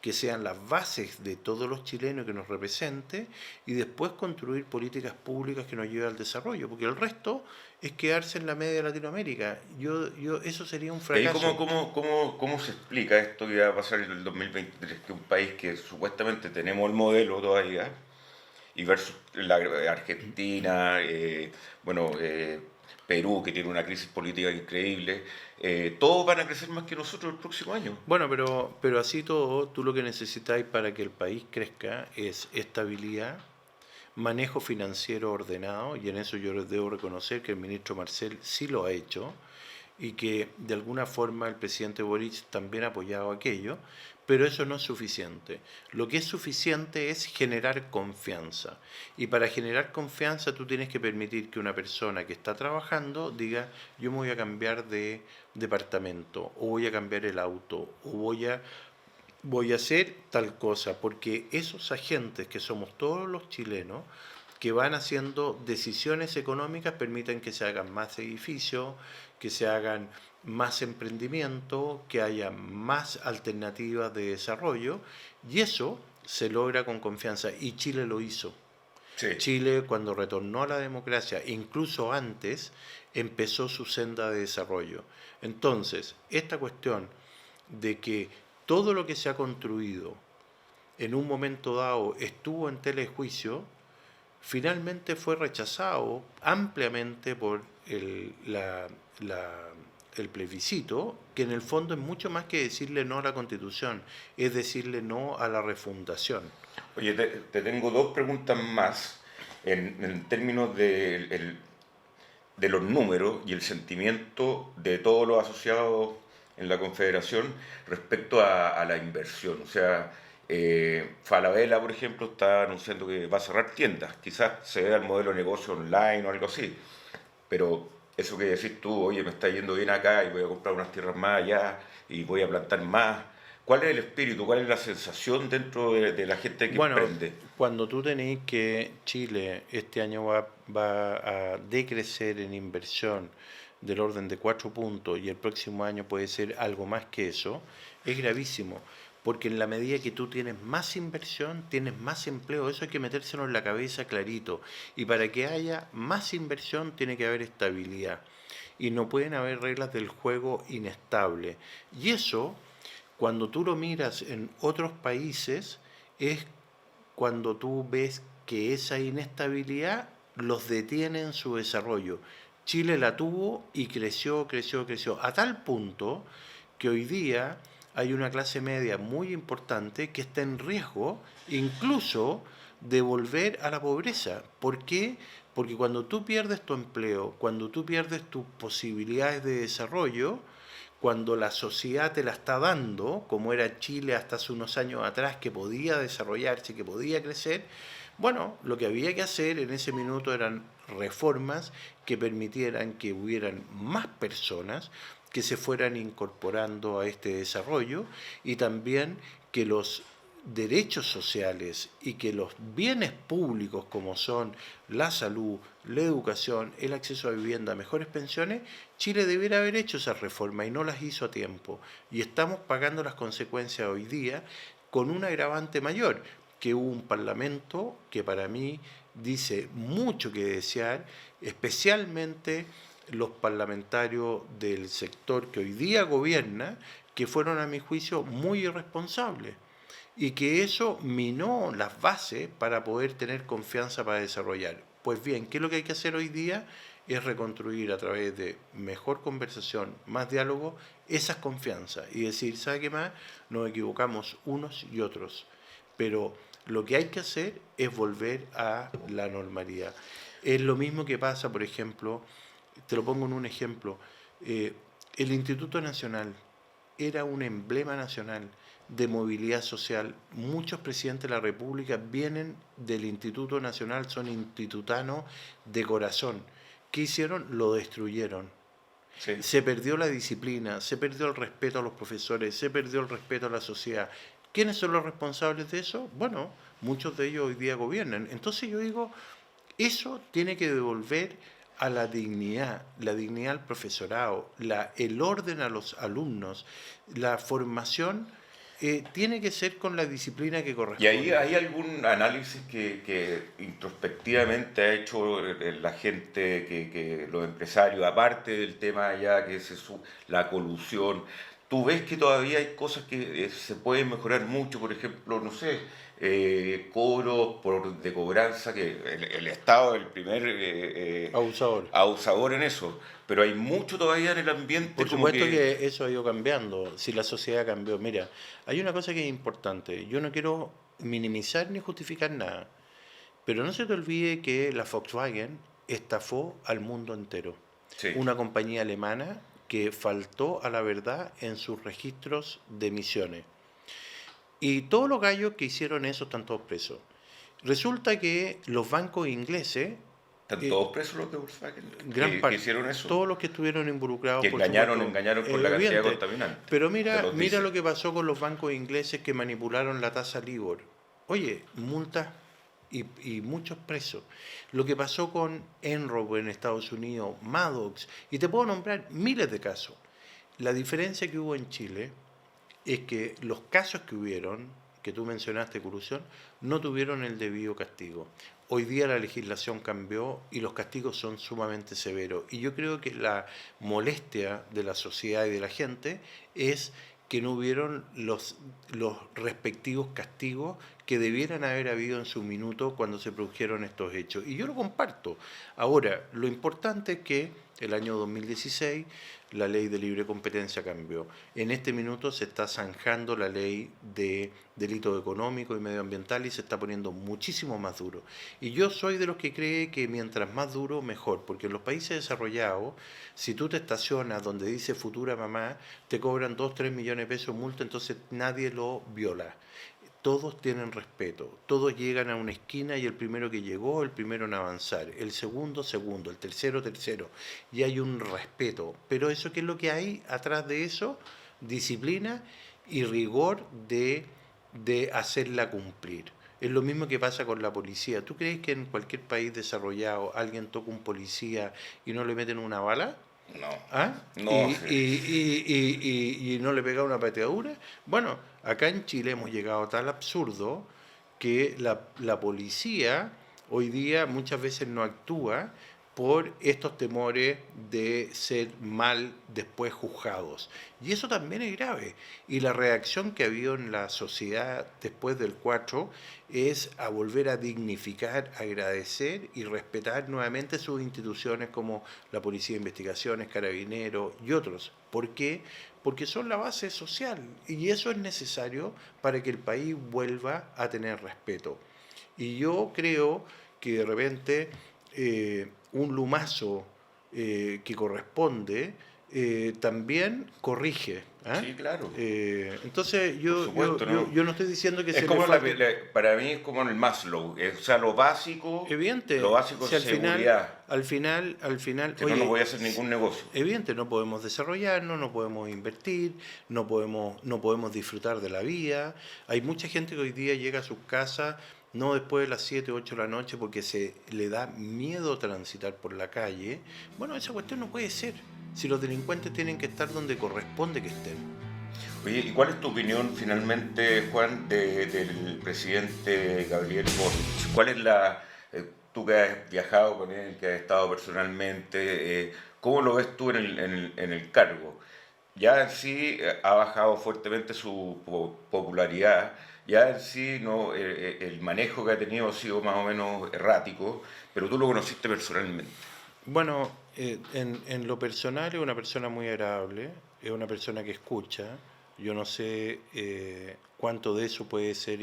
que sean las bases de todos los chilenos, que nos represente, y después construir políticas públicas que nos lleven al desarrollo, porque el resto es quedarse en la media de Latinoamérica. Eso sería un ¿Y ahí fracaso. cómo se explica esto que va a pasar en el 2023? Que un país que supuestamente tenemos el modelo todavía, y versus la Argentina, bueno, Perú, que tiene una crisis política increíble, todos van a crecer más que nosotros el próximo año. Bueno, pero así todo, tú lo que necesitáis para que el país crezca es estabilidad, manejo financiero ordenado, y en eso yo les debo reconocer que el ministro Marcel sí lo ha hecho, y que de alguna forma el presidente Boric también ha apoyado aquello, pero eso no es suficiente. Lo que es suficiente es generar confianza. Y para generar confianza tú tienes que permitir que una persona que está trabajando diga, yo me voy a cambiar de departamento, o voy a cambiar el auto, o voy a hacer tal cosa, porque esos agentes que somos todos los chilenos, que van haciendo decisiones económicas, permiten que se hagan más edificios, que se hagan más emprendimiento, que haya más alternativas de desarrollo, y eso se logra con confianza, y Chile lo hizo. Sí. Chile, cuando retornó a la democracia, incluso antes, empezó su senda de desarrollo. Entonces, esta cuestión de que todo lo que se ha construido en un momento dado estuvo en tela de juicio, finalmente fue rechazado ampliamente por el plebiscito, que en el fondo es mucho más que decirle no a la Constitución, es decirle no a la refundación. Oye, te tengo dos preguntas más en términos de los números y el sentimiento de todos los asociados en la Confederación respecto a la inversión. O sea, Falabella, por ejemplo, está anunciando que va a cerrar tiendas. Quizás se vea el modelo de negocio online o algo así. Pero eso que decís tú, oye, me está yendo bien acá y voy a comprar unas tierras más allá y voy a plantar más. ¿Cuál es el espíritu? ¿Cuál es la sensación dentro de la gente que Bueno, emprende? cuando tú tenéis que Chile este año va a decrecer en inversión del orden de 4 puntos, y el próximo año puede ser algo más que eso, es gravísimo, porque en la medida que tú tienes más inversión, tienes más empleo. Eso hay que metérselo en la cabeza clarito, y para que haya más inversión tiene que haber estabilidad, y no pueden haber reglas del juego inestables, y eso, cuando tú lo miras en otros países, es cuando tú ves que esa inestabilidad los detiene en su desarrollo. Chile la tuvo y creció, creció, creció, a tal punto que hoy día hay una clase media muy importante que está en riesgo incluso de volver a la pobreza. ¿Por qué? Porque cuando tú pierdes tu empleo, cuando tú pierdes tus posibilidades de desarrollo, cuando la sociedad te la está dando, como era Chile hasta hace unos años atrás, que podía desarrollarse, que podía crecer, bueno, lo que había que hacer en ese minuto eran reformas que permitieran que hubieran más personas que se fueran incorporando a este desarrollo, y también que los derechos sociales y que los bienes públicos como son la salud, la educación, el acceso a vivienda, mejores pensiones, Chile debiera haber hecho esas reformas y no las hizo a tiempo. Y estamos pagando las consecuencias hoy día con un agravante mayor, que hubo un parlamento que para mí dice mucho que desear, especialmente los parlamentarios del sector que hoy día gobierna, que fueron a mi juicio muy irresponsables y que eso minó las bases para poder tener confianza para desarrollar. Pues bien, ¿qué es lo que hay que hacer hoy día? Es reconstruir a través de mejor conversación, más diálogo, esas confianzas y decir, ¿sabe qué más? Nos equivocamos unos y otros, pero lo que hay que hacer es volver a la normalidad. Es lo mismo que pasa, por ejemplo, te lo pongo en un ejemplo, el Instituto Nacional era un emblema nacional de movilidad social. Muchos presidentes de la República vienen del Instituto Nacional, son institutanos de corazón. ¿Qué hicieron? Lo destruyeron. Sí. Se perdió la disciplina, se perdió el respeto a los profesores, se perdió el respeto a la sociedad. ¿Quiénes son los responsables de eso? Bueno, muchos de ellos hoy día gobiernan. Entonces yo digo, eso tiene que devolver a la dignidad al profesorado, el orden a los alumnos, la formación tiene que ser con la disciplina que ¿Y corresponde. ahí hay algún análisis que introspectivamente ha hecho la gente, los empresarios, aparte del tema ya que es la colusión? ¿Tú ves que todavía hay cosas que se pueden mejorar mucho? Por ejemplo, no sé, cobros de cobranza, que el Estado es el primer Abusador. abusador en eso, pero hay mucho todavía en el ambiente Por como supuesto que eso ha ido cambiando, si la sociedad cambió. Mira, hay una cosa que es importante, yo no quiero minimizar ni justificar nada, pero no se te olvide que la Volkswagen estafó al mundo entero. Sí. Una compañía alemana que faltó a la verdad en sus registros de emisiones. Y todos los gallos que hicieron eso están todos presos. Resulta que los bancos ingleses, ¿Están todos presos los de Volkswagen gran que parte, hicieron eso? todos los que estuvieron involucrados, Que por engañaron supuesto, con la cantidad de evidente. contaminantes. Pero se mira los dice. lo que pasó con los bancos ingleses que manipularon la tasa LIBOR. Oye, multas y muchos presos. Lo que pasó con Enron en Estados Unidos, Maddox, y te puedo nombrar miles de casos. La diferencia que hubo en Chile es que los casos que hubieron, que tú mencionaste, corrupción, no tuvieron el debido castigo. Hoy día la legislación cambió y los castigos son sumamente severos. Y yo creo que la molestia de la sociedad y de la gente es que no hubieron los respectivos castigos que debieran haber habido en su minuto cuando se produjeron estos hechos. Y yo lo comparto. Ahora, lo importante es que el año 2016 la ley de libre competencia cambió. En este minuto se está zanjando la ley de delito económico y medioambiental y se está poniendo muchísimo más duro. Y yo soy de los que cree que mientras más duro, mejor, porque en los países desarrollados, si tú te estacionas donde dice futura mamá, te cobran 2, 3 millones de pesos multa, entonces nadie lo viola. Todos tienen respeto, todos llegan a una esquina y el primero que llegó, el primero en avanzar, el segundo, segundo, el tercero, tercero, y hay un respeto. Pero eso, ¿qué es lo que hay atrás de eso? Disciplina y rigor de hacerla cumplir. Es lo mismo que pasa con la policía. ¿Tú crees que en cualquier país desarrollado alguien toca un policía y no le meten una bala? No. ¿Ah? No, Y no le pega una pateadura. Bueno, acá en Chile hemos llegado a tal absurdo que la policía hoy día muchas veces no actúa por estos temores de ser mal después juzgados. Y eso también es grave. Y la reacción que ha habido en la sociedad después del 4 es a volver a dignificar, agradecer y respetar nuevamente sus instituciones como la Policía de Investigaciones, Carabineros y otros. ¿Por qué? Porque son la base social y eso es necesario para que el país vuelva a tener respeto. Y yo creo que de repente un lumazo que corresponde también corrige. ¿eh? Sí, claro. Entonces yo no estoy diciendo que es se como le falte... para mí es como el Maslow, o sea, lo básico, Evidente, lo básico si es seguridad, al final, que no voy a hacer ningún negocio. Evidente, no podemos desarrollarnos, no podemos invertir, no podemos disfrutar de la vida. Hay mucha gente que hoy día llega a sus casas no después de las 7, 8 de la noche porque se le da miedo transitar por la calle. Bueno, esa cuestión no puede ser. Si los delincuentes tienen que estar donde corresponde que estén. Oye, ¿y cuál es tu opinión finalmente, Juan, del presidente Gabriel Boric? ¿Cuál es tú que has viajado con él, que has estado personalmente, ¿cómo lo ves tú en el cargo? Ya en sí ha bajado fuertemente su popularidad, ya en sí no, el manejo que ha tenido ha sido más o menos errático, pero tú lo conociste personalmente. Bueno, en lo personal es una persona muy agradable, es una persona que escucha. Yo no sé cuánto de eso puede ser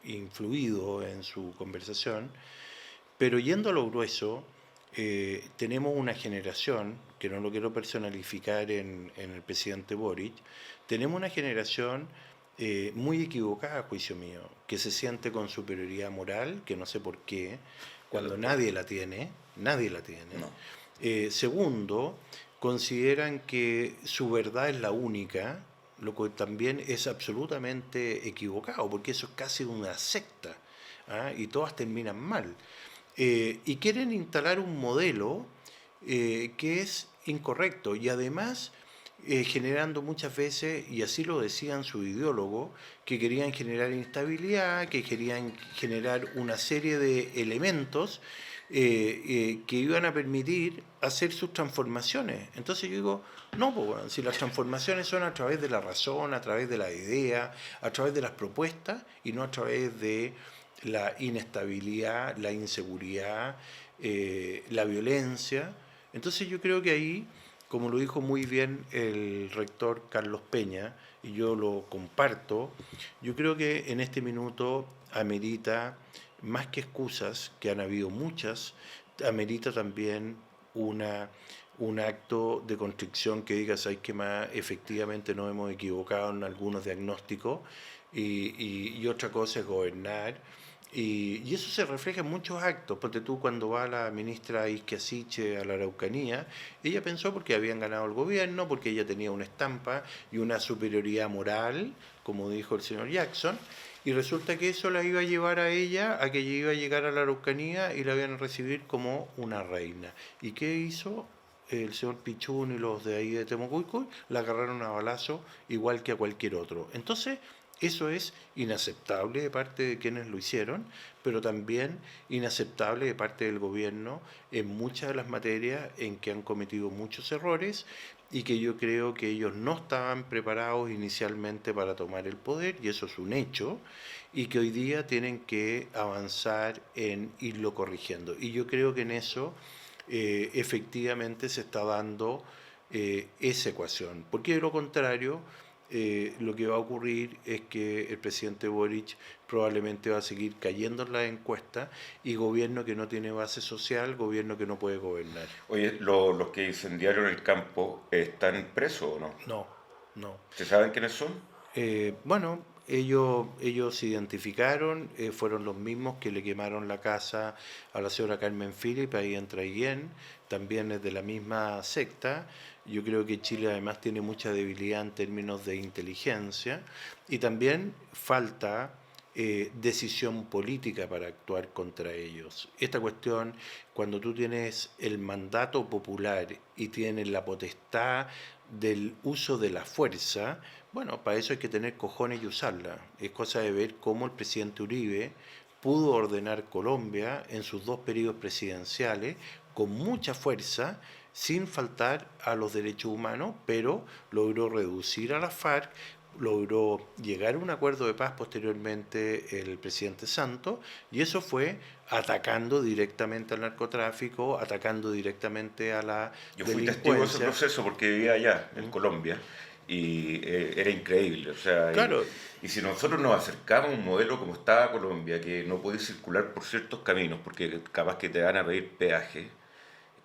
influido en su conversación, pero yendo a lo grueso, tenemos una generación, que no lo quiero personalificar en el presidente Boric, tenemos una generación muy equivocada, a juicio mío, que se siente con superioridad moral, que no sé por qué, Yo cuando tampoco. nadie la tiene, nadie la tiene. No. Segundo, consideran que su verdad es la única, lo que también es absolutamente equivocado, porque eso es casi una secta, ¿ah? Y todas terminan mal. Y quieren instalar un modelo que es incorrecto y además generando muchas veces, y así lo decían su ideólogo, que querían generar inestabilidad, que querían generar una serie de elementos que iban a permitir hacer sus transformaciones. Entonces yo digo, no, pues, bueno, si las transformaciones son a través de la razón, a través de la idea, a través de las propuestas y no a través de la inestabilidad, la inseguridad, la violencia. Entonces yo creo que ahí, como lo dijo muy bien el rector Carlos Peña, y yo lo comparto, yo creo que en este minuto amerita, más que excusas, que han habido muchas, amerita también una, un acto de constricción que diga, ¿sabes qué más? Efectivamente nos hemos equivocado en algunos diagnósticos y otra cosa es gobernar y eso se refleja en muchos actos. Ponte tú cuando va la ministra Isquiasiche a la Araucanía, ella pensó porque habían ganado el gobierno, porque ella tenía una estampa y una superioridad moral, como dijo el señor Jackson, y resulta que eso la iba a llevar a ella a que ella iba a llegar a la Araucanía y la iban a recibir como una reina. ¿Y qué hizo? El señor Pichún y los de ahí de Temocuycoy la agarraron a balazo igual que a cualquier otro. Entonces, eso es inaceptable de parte de quienes lo hicieron, pero también inaceptable de parte del gobierno en muchas de las materias en que han cometido muchos errores y que yo creo que ellos no estaban preparados inicialmente para tomar el poder, y eso es un hecho, y que hoy día tienen que avanzar en irlo corrigiendo. Y yo creo que en eso efectivamente se está dando esa ecuación, porque de lo contrario lo que va a ocurrir es que el presidente Boric probablemente va a seguir cayendo en las encuestas y gobierno que no tiene base social, gobierno que no puede gobernar. Oye, los que incendiaron el campo están presos o no? No, no. ¿Se saben quiénes son? Bueno, ellos se identificaron, fueron los mismos que le quemaron la casa a la señora Carmen Philip ahí en Traiguén, también es de la misma secta. Yo creo que Chile además tiene mucha debilidad en términos de inteligencia y también falta decisión política para actuar contra ellos. Esta cuestión, cuando tú tienes el mandato popular y tienes la potestad del uso de la fuerza, bueno, para eso hay que tener cojones y usarla. Es cosa de ver cómo el presidente Uribe pudo ordenar Colombia en sus dos periodos presidenciales con mucha fuerza, sin faltar a los derechos humanos, pero logró reducir a la FARC, logró llegar a un acuerdo de paz posteriormente el presidente Santos, y eso fue atacando directamente al narcotráfico, atacando directamente a la Yo fui testigo de ese delincuencia. proceso porque vivía allá, en ¿Mm? Colombia, y era increíble. O sea, Claro, y si nosotros nos acercamos a un modelo como estaba Colombia, que no puedes circular por ciertos caminos, porque capaz que te van a pedir peaje,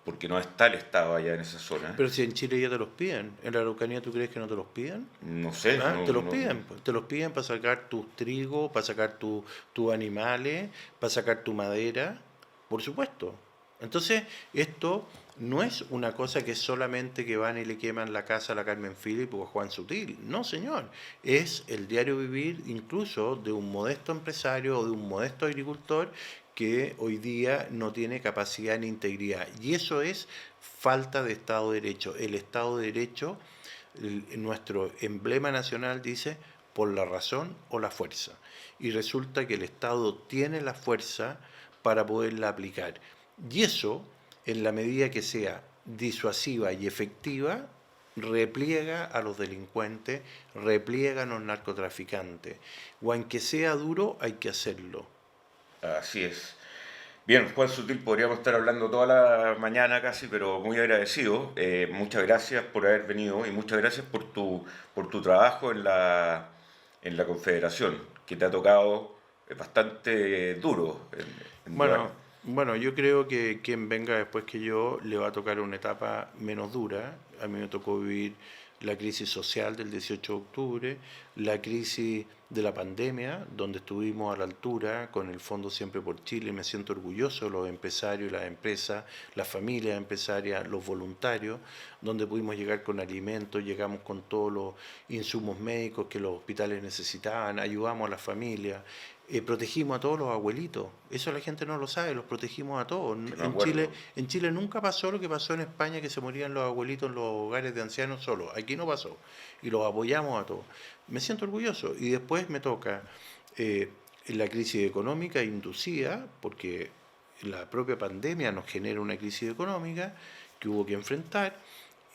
porque no está el Estado allá en esa zona, pero si en Chile ya te los piden, ¿en la Araucanía tú crees que no te los piden? no sé, ¿Ah? Te los piden, pues. Te los piden para sacar tus trigos, para sacar tus animales, para sacar tu madera, por supuesto. Entonces, esto no es una cosa que solamente que van y le queman la casa a la Carmen Philip o a Juan Sutil. No, señor. Es el diario vivir incluso de un modesto empresario o de un modesto agricultor que hoy día no tiene capacidad ni integridad. Y eso es falta de Estado de Derecho. El Estado de Derecho, nuestro emblema nacional dice por la razón o la fuerza. Y resulta que el Estado tiene la fuerza para poderla aplicar. Y eso, en la medida que sea disuasiva y efectiva, repliega a los delincuentes, repliega a los narcotraficantes. O aunque sea duro, hay que hacerlo. Así es. Bien, Juan Sutil, podríamos estar hablando toda la mañana casi, pero muy agradecido. Muchas gracias por haber venido y muchas gracias por tu trabajo en la Confederación, que te ha tocado bastante duro. Bueno, bueno, yo creo que quien venga después que yo le va a tocar una etapa menos dura. A mí me tocó vivir la crisis social del 18 de octubre, la crisis de la pandemia, donde estuvimos a la altura con el Fondo Siempre por Chile. Me siento orgulloso de los empresarios y las empresas, las familias empresarias, los voluntarios, donde pudimos llegar con alimentos, llegamos con todos los insumos médicos que los hospitales necesitaban, ayudamos a las familias. Protegimos a todos los abuelitos, eso la gente no lo sabe, los protegimos a todos. En Chile nunca pasó lo que pasó en España, que se morían los abuelitos en los hogares de ancianos solos. Aquí no pasó y los apoyamos a todos. Me siento orgulloso. Y después me toca la crisis económica inducida, porque la propia pandemia nos genera una crisis económica que hubo que enfrentar,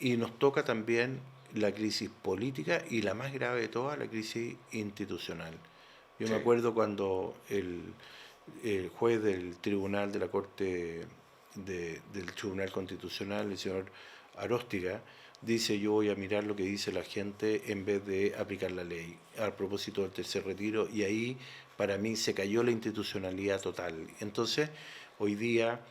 y nos toca también la crisis política y la más grave de todas, la crisis institucional. Yo me acuerdo cuando el juez del tribunal de la Corte del Tribunal Constitucional, el señor Aróstiga, dice: yo voy a mirar lo que dice la gente en vez de aplicar la ley, a propósito del tercer retiro, y ahí para mí se cayó la institucionalidad total. Entonces, hoy día,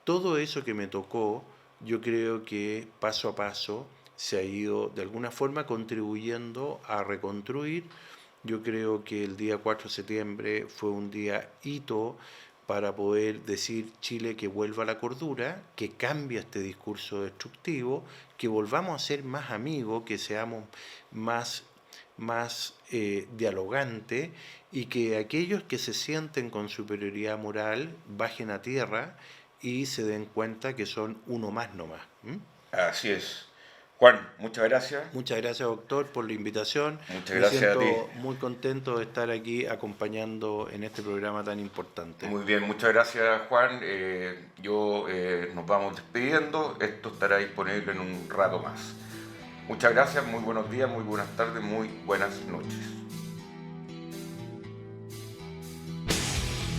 todo eso que me tocó, yo creo que paso a paso se ha ido de alguna forma contribuyendo a reconstruir. Yo creo que el día 4 de septiembre fue un día hito para poder decir Chile que vuelva a la cordura, que cambie este discurso destructivo, que volvamos a ser más amigos, que seamos más dialogantes, y que aquellos que se sienten con superioridad moral bajen a tierra y se den cuenta que son uno más nomás. Así es. Juan, muchas gracias. Muchas gracias, doctor, por la invitación. Muchas gracias a ti. Me siento muy contento de estar aquí acompañando en este programa tan importante. Muy bien, muchas gracias, Juan. Nos vamos despidiendo. Esto estará disponible en un rato más. Muchas gracias, muy buenos días, muy buenas tardes, muy buenas noches.